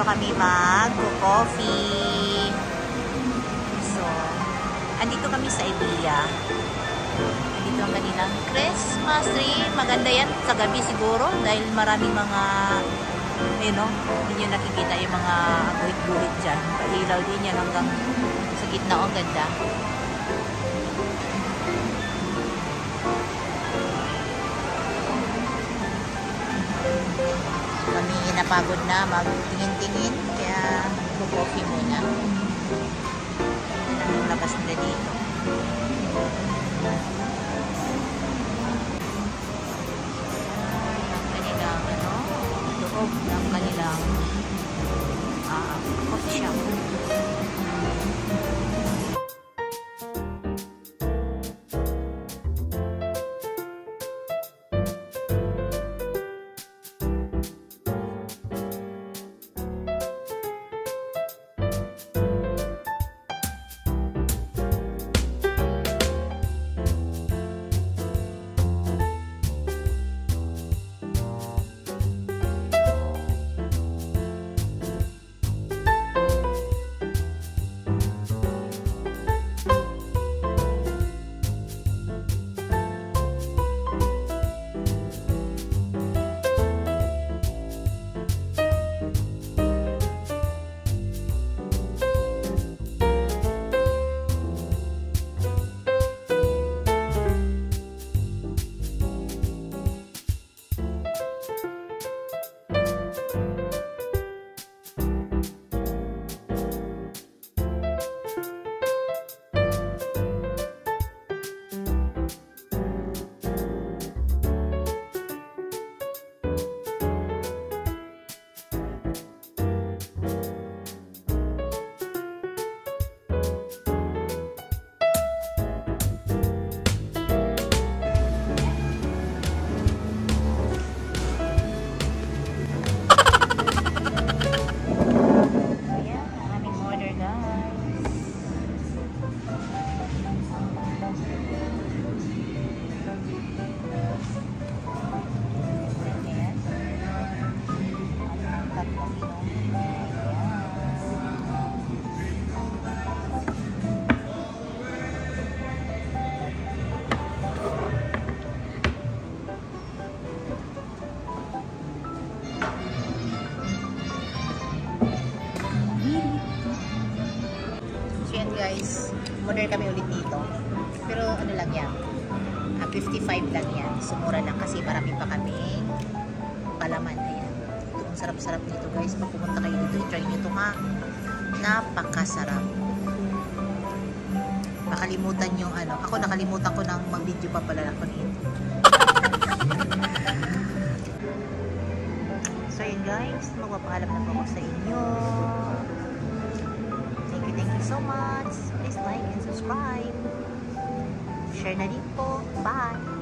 kami mag-coffee. So, andito kami sa Ibiya. Dito ang kanilang Christmas tree. Maganda yan sa gabi siguro dahil maraming mga hindi nyo nakikita yung mga guhit-guhit dyan. Pailaw din yan hanggang sa gitna. Ang ganda. Kami napagod na magtingin-tingin kaya mag-coffee muna. Yan ang labas nila dito. Loob ng kanilang coffee shop. Guys, order kami ulit dito. Pero ano lang yan, 55 lang yan. Sumura lang kasi marami pa kaming palaman. Ayan. Ito ang sarap-sarap nito guys. Pag pumunta kayo dito, try nyo ito nga. Napakasarap. Makalimutan yung ako nakalimutan ko nang mag-video pa pala ako nito. So yun guys, magpapaalam na po ako sa inyo. Thank you so much. Please like and subscribe. Share na din po. Bye!